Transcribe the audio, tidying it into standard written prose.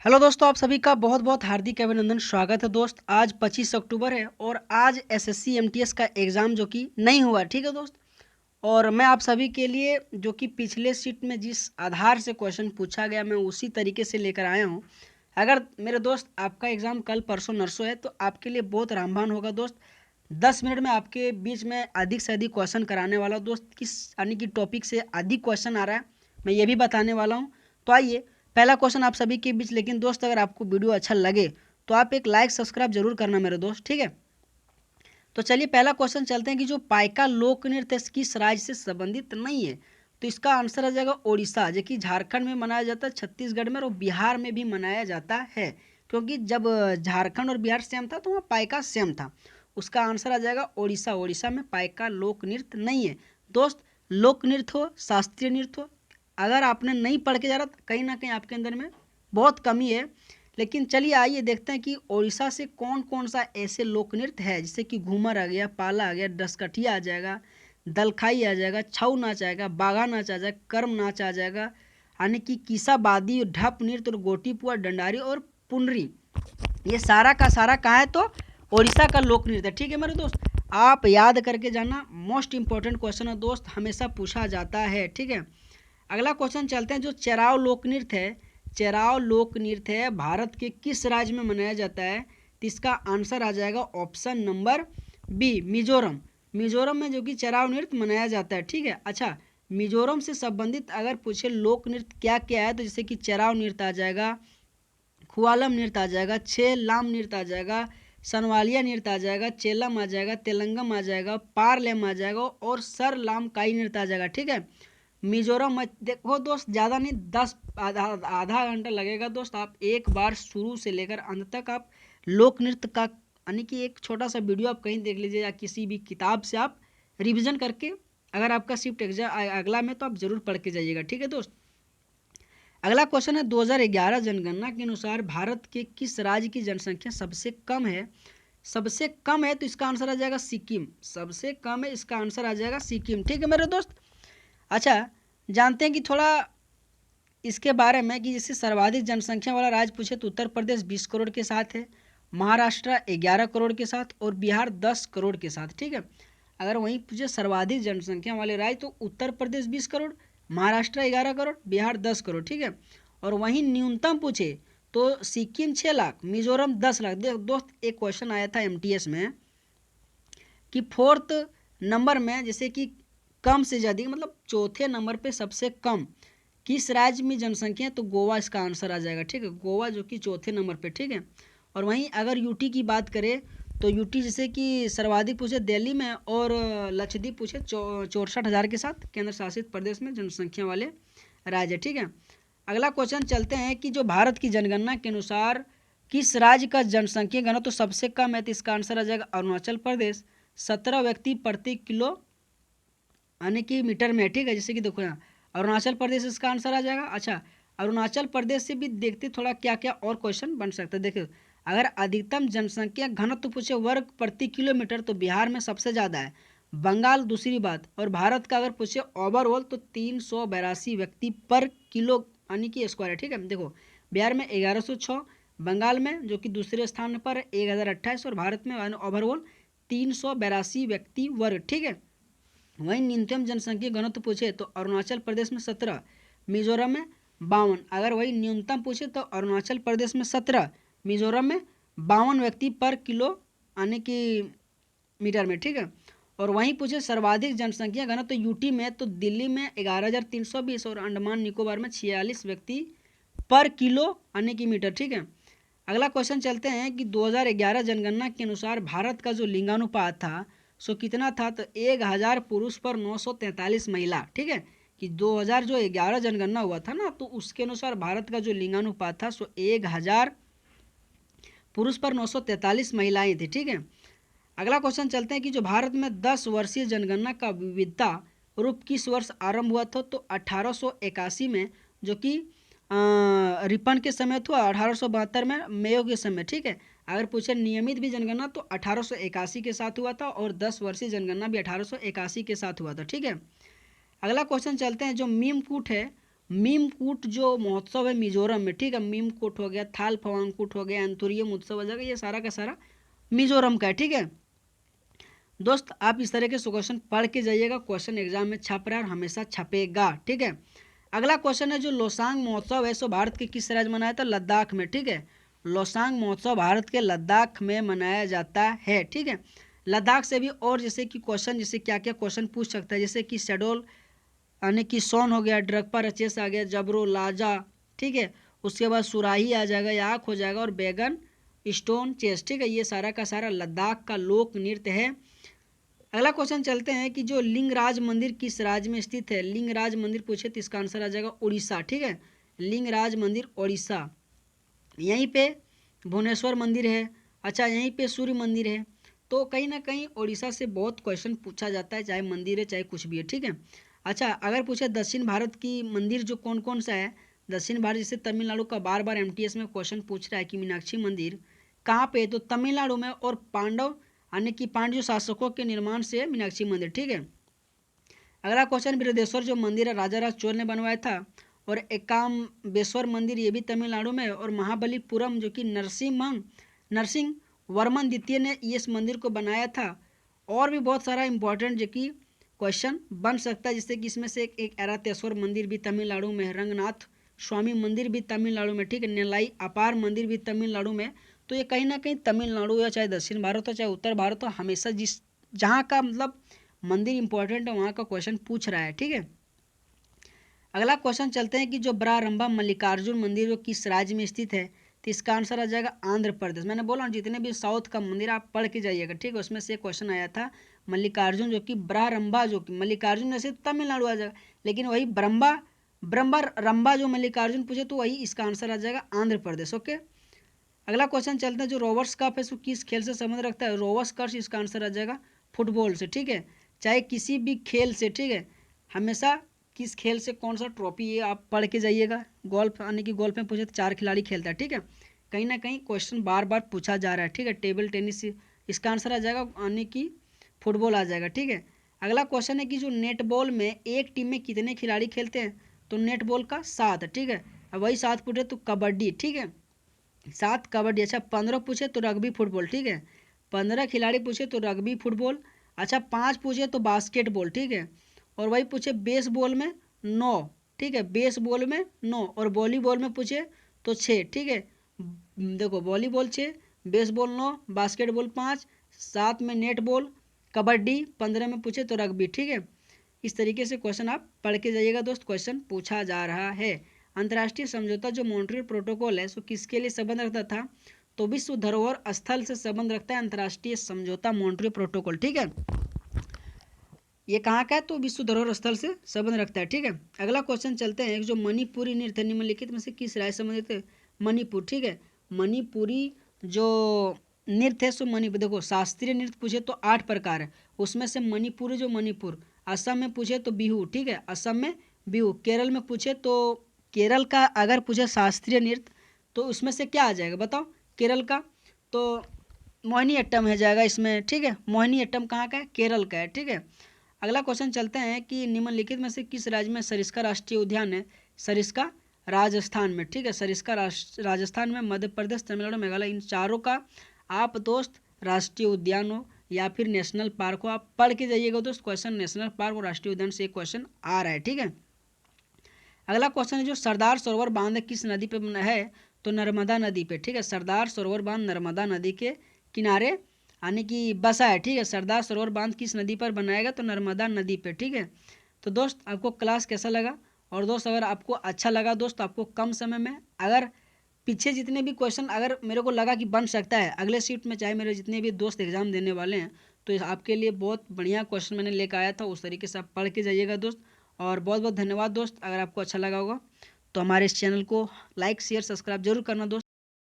Hello दोस्तों, आप सभी का बहुत बहुत हार्दिक अभिनंदन। स्वागत है दोस्त। आज 25 अक्टूबर है और आज एसएससी एमटीएस का एग्ज़ाम जो कि नहीं हुआ, ठीक है दोस्त। और मैं आप सभी के लिए जो कि पिछले सीट में जिस आधार से क्वेश्चन पूछा गया, मैं उसी तरीके से लेकर आया हूँ। अगर मेरे दोस्त आपका एग्ज़ाम कल परसों नरसों है तो आपके लिए बहुत रामबान होगा दोस्त। 10 मिनट में आपके बीच में अधिक से अधिक क्वेश्चन कराने वाला हूँ दोस्त। किस यानी कि टॉपिक से अधिक क्वेश्चन आ रहा है मैं ये भी बताने वाला हूँ। तो आइए, पहला क्वेश्चन आप सभी के बीच। लेकिन दोस्त, अगर आपको वीडियो अच्छा लगे तो आप एक लाइक सब्सक्राइब जरूर करना मेरे दोस्त, ठीक है। तो चलिए पहला क्वेश्चन चलते हैं कि जो पाइका लोक नृत्य किस राज्य से संबंधित नहीं है। तो इसका आंसर आ जाएगा ओडिशा, जो कि झारखंड में मनाया जाता है, छत्तीसगढ़ में और बिहार में भी मनाया जाता है। क्योंकि जब झारखंड और बिहार सेम था तो वहाँ पाइका सेम था। उसका आंसर आ जाएगा ओडिशा। ओडिशा में पाइका लोक नृत्य नहीं है दोस्त। लोक नृत्य हो, शास्त्रीय नृत्य हो, अगर आपने नहीं पढ़ के जा रहा तो कहीं ना कहीं आपके अंदर में बहुत कमी है। लेकिन चलिए आइए देखते हैं कि उड़ीसा से कौन कौन सा ऐसे लोक नृत्य है, जैसे कि घूमर आ गया, पाला आ गया, दसकठिया आ जाएगा, दलखाई आ जाएगा, छऊ नाच आएगा, बागा नाच आ जाएगा, कर्म नाच आ जाएगा, यानी कि किसाबादी, ढप नृत्य और गोटीपुआ, डंडारी और पुनरी। ये सारा का सारा कहाँ है? तो उड़ीसा का लोक नृत्य है, ठीक है मेरे दोस्त। आप याद करके जाना, मोस्ट इंपॉर्टेंट क्वेश्चन है दोस्त, हमेशा पूछा जाता है, ठीक है। अगला क्वेश्चन चलते हैं। जो चेराव लोक नृत्य है, चेराव लोक नृत्य है भारत के किस राज्य में मनाया जाता है? तो इसका आंसर आ जाएगा option number B, Mizoram. Mizoram में जो कि चेराव नृत्य मनाया जाता है, ठीक है। अच्छा, मिजोरम से संबंधित अगर पूछे लोक नृत्य क्या क्या है, तो जैसे कि चेराव नृत्य आ जाएगा, खुआलम नृत्य आ जाएगा, छेलाम नृत्य आ जाएगा, सनवालिया नृत्य आ जाएगा, चेलम आ जाएगा, तेलंगम आ जाएगा, पारलेम आ जाएगा और सरलाम काई नृत्य आ जाएगा, ठीक है। मिजोरम में देखो दोस्त, ज़्यादा नहीं, आधा आधा घंटा लगेगा दोस्त। आप एक बार शुरू से लेकर अंत तक आप लोक नृत्य का यानी कि एक छोटा सा वीडियो आप कहीं देख लीजिए या किसी भी किताब से आप रिवीजन करके, अगर आपका शिफ्ट एग्जाम अगला में तो आप जरूर पढ़ के जाइएगा, ठीक है दोस्त। अगला क्वेश्चन है, 2011 जनगणना के अनुसार भारत के किस राज्य की जनसंख्या सबसे कम है? सबसे कम है तो इसका आंसर आ जाएगा सिक्किम। सबसे कम है, इसका आंसर आ जाएगा सिक्किम, ठीक है मेरे दोस्त। अच्छा, जानते हैं कि थोड़ा इसके बारे में कि जैसे सर्वाधिक जनसंख्या वाला राज्य पूछे तो उत्तर प्रदेश 20 करोड़ के साथ है, महाराष्ट्र 11 करोड़ के साथ और बिहार 10 करोड़ के साथ, ठीक है। अगर वहीं पूछे सर्वाधिक जनसंख्या वाले राज्य तो उत्तर प्रदेश 20 करोड़, महाराष्ट्र 11 करोड़, बिहार 10 करोड़, ठीक है। और वहीं न्यूनतम पूछे तो सिक्किम 6 लाख, मिजोरम 10 लाख। देख दोस्त, एक क्वेश्चन आया था एमटीएस में कि फोर्थ नंबर में जैसे कि कम से ज़्यादा, मतलब चौथे नंबर पे सबसे कम किस राज्य में जनसंख्या है, तो गोवा इसका आंसर आ जाएगा, ठीक है। गोवा जो कि चौथे नंबर पे, ठीक है। और वहीं अगर यूटी की बात करें तो यूटी जैसे कि सर्वाधिक पूछे दिल्ली में और लक्षद्वीप पूछे 64,000 के साथ केंद्र शासित प्रदेश में जनसंख्या वाले राज्य, ठीक है। अगला क्वेश्चन चलते हैं कि जो भारत की जनगणना के अनुसार किस राज्य का जनसंख्या घनत्व तो सबसे कम है? तो इसका आंसर आ जाएगा अरुणाचल प्रदेश। 17 व्यक्ति प्रति किलो यानी कि मीटर में, ठीक है। जैसे कि देखो यहाँ अरुणाचल प्रदेश इसका आंसर आ जाएगा। अच्छा, अरुणाचल प्रदेश से भी देखते थोड़ा क्या क्या और क्वेश्चन बन सकता है। देखो, अगर अधिकतम जनसंख्या घनत्व पूछे वर्ग प्रति किलोमीटर तो बिहार में सबसे ज़्यादा है, बंगाल दूसरी बात। और भारत का अगर पूछे ओवरऑल तो 382 व्यक्ति पर किलो यानी कि स्क्वायर है, ठीक है। देखो, बिहार में 1106, बंगाल में जो कि दूसरे स्थान पर है 1028 और भारत में ओवरऑल 382 व्यक्ति वर्ग, ठीक है। वहीं न्यूनतम जनसंख्या घनत्व पूछे तो अरुणाचल प्रदेश में 17, मिजोरम में 52। अगर वही न्यूनतम पूछे तो अरुणाचल प्रदेश में 17, मिजोरम में 52 व्यक्ति पर किलो यानी कि मीटर में, ठीक है। और वहीं पूछे सर्वाधिक जनसंख्या घनत्व तो यूटी में तो दिल्ली में 11,320 और अंडमान निकोबार में 46 व्यक्ति पर किलो यानी कि मीटर, ठीक है। अगला क्वेश्चन चलते हैं कि 2011 जनगणना के अनुसार भारत का जो लिंगानुपात था सो कितना था? तो 1,000 पुरुष पर 943 महिला, ठीक है। कि 2011 जनगणना हुआ था ना, तो उसके अनुसार भारत का जो लिंगानुपात था सो 1,000 पुरुष पर 943 महिलाएं थी, ठीक है। अगला क्वेश्चन चलते हैं कि जो भारत में 10 वर्षीय जनगणना का विविधता रूप किस वर्ष आरंभ हुआ था? तो 1881 में, जो कि रिपन के समय था, 1872 में मेयो के समय, ठीक है। अगर पूछे नियमित भी जनगणना तो 1881 के साथ हुआ था और 10 वर्षीय जनगणना भी 1881 के साथ हुआ था, ठीक है। अगला क्वेश्चन चलते हैं। जो मीम कूट है मीमकूट जो महोत्सव है मिजोरम में, ठीक है, मीमकूट हो गया, थाल फवांगकुट हो गया, अंतुरियम उत्सव हो जाएगा, ये सारा का सारा मिजोरम का है। ठीक है दोस्त, आप इस तरह के क्वेश्चन पढ़ के जाइएगा, क्वेश्चन एग्जाम में छप रहा है और हमेशा छपेगा। ठीक है, अगला क्वेश्चन है जो लोसांग महोत्सव है सो भारत के किस राज्य में मनाया था? लद्दाख में। ठीक है, लोसांग महोत्सव भारत के लद्दाख में मनाया जाता है। ठीक है, लद्दाख से भी और जैसे कि क्वेश्चन जैसे क्या क्या क्वेश्चन पूछ सकता है, जैसे कि शेडोल यानी कि सोन हो गया, ड्रगपा रचेस आ गया, जबरो लाजा, ठीक है, उसके बाद सुराही आ जाएगा, याक हो जाएगा, और बैगन स्टोन चेस। ठीक है, ये सारा का सारा लद्दाख का लोक नृत्य है। अगला क्वेश्चन चलते हैं कि जो लिंगराज मंदिर किस राज्य में स्थित है? लिंगराज मंदिर पूछे तो इसका आंसर आ जाएगा उड़ीसा। ठीक है, लिंगराज मंदिर उड़ीसा, यहीं पे भुवनेश्वर मंदिर है, अच्छा यहीं पे सूर्य मंदिर है। तो कहीं ना कहीं उड़ीसा से बहुत क्वेश्चन पूछा जाता है, चाहे मंदिर है चाहे कुछ भी है। ठीक है, अच्छा अगर पूछे दक्षिण भारत की मंदिर जो कौन कौन सा है, दक्षिण भारत जैसे तमिलनाडु का बार बार एमटीएस में क्वेश्चन पूछ रहा है कि मीनाक्षी मंदिर कहाँ पे है, तो तमिलनाडु में, और पांडव यानी कि पांड्य शासकों के निर्माण से मीनाक्षी मंदिर। ठीक है, अगला क्वेश्चन बृहदेश्वर जो मंदिर है राजा राज चोर ने बनवाया था, और एकाम्बेश्वर मंदिर ये भी तमिलनाडु में है, और महाबलीपुरम जो कि नरसिंह वर्मन द्वितीय ने इस मंदिर को बनाया था। और भी बहुत सारा इंपॉर्टेंट जो कि क्वेश्चन बन सकता है, जैसे कि इसमें से एक एरातेश्वर मंदिर भी तमिलनाडु में है, रंगनाथ स्वामी मंदिर भी तमिलनाडु में, ठीक है, नेलाई अपार मंदिर भी तमिलनाडु में। तो ये कहीं ना कहीं तमिलनाडु या चाहे दक्षिण भारत हो चाहे उत्तर भारत हो, हमेशा जिस जहाँ का मतलब मंदिर इंपॉर्टेंट है वहाँ का क्वेश्चन पूछ रहा है। ठीक है, अगला क्वेश्चन चलते हैं कि जो ब्रारंभा मल्लिकार्जुन मंदिर जो किस राज्य में स्थित है, तो इसका आंसर आ जाएगा आंध्र प्रदेश। मैंने बोला जितने भी साउथ का मंदिर आप पढ़ के जाइएगा। ठीक है, उसमें से क्वेश्चन आया था मल्लिकार्जुन जो कि ब्रारंभा, जो कि मल्लिकार्जुन जैसे तमिलनाडु आ जाएगा, लेकिन वही ब्रह्मा ब्रह्मा रंबा जो मल्लिकार्जुन पूछे तो वही इसका आंसर आ जाएगा आंध्र प्रदेश। ओके, अगला क्वेश्चन चलते हैं जो रोवर्स कप है सो किस खेल से संबंध रखता है? रोवर्स कप, इसका आंसर आ जाएगा फुटबॉल से। ठीक है, चाहे किसी भी खेल से, ठीक है, हमेशा किस खेल से कौन सा ट्रॉफी, ये आप पढ़ के जाइएगा। गोल्फ यानी कि गोल्फ में पूछे तो 4 खिलाड़ी खेलता है। ठीक है, कहीं ना कहीं क्वेश्चन बार बार पूछा जा रहा है। ठीक है, टेबल टेनिस, इसका आंसर आ जाएगा यानी कि फुटबॉल आ जाएगा। ठीक है, अगला क्वेश्चन है कि जो नेटबॉल में एक टीम में कितने खिलाड़ी खेलते हैं? तो नेटबॉल का 7। ठीक है, अब वही 7 पूछे तो कबड्डी, ठीक है 7 कबड्डी। अच्छा 15 पूछे तो रग्बी फुटबॉल। ठीक है, 15 खिलाड़ी पूछे तो रग्बी फुटबॉल। अच्छा 5 पूछे तो बास्केटबॉल। ठीक है, और वही पूछे बेसबॉल में 9। ठीक है, बेसबॉल में 9, और वॉलीबॉल में पूछे तो 6। ठीक है, देखो वॉलीबॉल 6, बेसबॉल 9, बास्केटबॉल 5, 7 में नेट बॉल, कबड्डी 15 में पूछे तो रग्बी। ठीक है, इस तरीके से क्वेश्चन आप पढ़ के जाइएगा दोस्त, क्वेश्चन पूछा जा रहा है। अंतर्राष्ट्रीय समझौता जो मॉन्ट्रियल प्रोटोकॉल है सो किसके लिए संबंध रखता था? तो विश्व धरोहर स्थल से संबंध रखता है अंतर्राष्ट्रीय समझौता मॉन्ट्रियल प्रोटोकॉल। ठीक है, ये कहाँ का है? तो विश्व धरोहर स्थल से संबंध रखता है। ठीक है, अगला क्वेश्चन चलते हैं जो मणिपुरी नृत्य निम्नलिखित में से किस राज्य से संबंधित है? मणिपुर। ठीक है, मणिपुरी जो नृत्य है सो मणिपुर, देखो शास्त्रीय नृत्य पूछे तो 8 प्रकार है, उसमें से मणिपुरी जो मणिपुर, असम में पूछे तो बिहू। ठीक है, असम में बिहू, केरल में पूछे तो केरल का अगर पूछे शास्त्रीय नृत्य तो उसमें से क्या आ जाएगा बताओ? केरल का तो मोहिनी अट्टम है जाएगा इसमें। ठीक है, मोहिनी अट्टम कहाँ का है? केरल का है। ठीक है, अगला क्वेश्चन चलते हैं कि निम्नलिखित में से किस राज्य में सरिस्का राष्ट्रीय उद्यान है? सरिस्का राजस्थान में। ठीक है, सरिस्का राजस्थान में, मध्य प्रदेश, तमिलनाडु, मेघालय, इन चारों का आप दोस्त राष्ट्रीय उद्यान हो या फिर नेशनल पार्क हो, आप पढ़ के जाइएगा दोस्त, क्वेश्चन नेशनल पार्क और राष्ट्रीय उद्यान से एक क्वेश्चन आ रहा है। ठीक है, अगला क्वेश्चन है जो सरदार सरोवर बांध किस नदी पे बना है? तो नर्मदा नदी पे। ठीक है, सरदार सरोवर बांध नर्मदा नदी के किनारे यानी कि बसा है। ठीक है, सरदार सरोवर बांध किस नदी पर बनाएगा? तो नर्मदा नदी पे। ठीक है, तो दोस्त आपको क्लास कैसा लगा? और दोस्त अगर आपको अच्छा लगा दोस्त, आपको कम समय में अगर पीछे जितने भी क्वेश्चन अगर मेरे को लगा कि बन सकता है अगले शिफ्ट में, चाहे मेरे जितने भी दोस्त एग्जाम देने वाले हैं, तो आपके लिए बहुत बढ़िया क्वेश्चन मैंने लेकर आया था, उस तरीके से आप पढ़ के जाइएगा दोस्त। और बहुत बहुत धन्यवाद दोस्त, अगर आपको अच्छा लगा होगा तो हमारे इस चैनल को लाइक शेयर सब्सक्राइब जरूर करना दोस्त।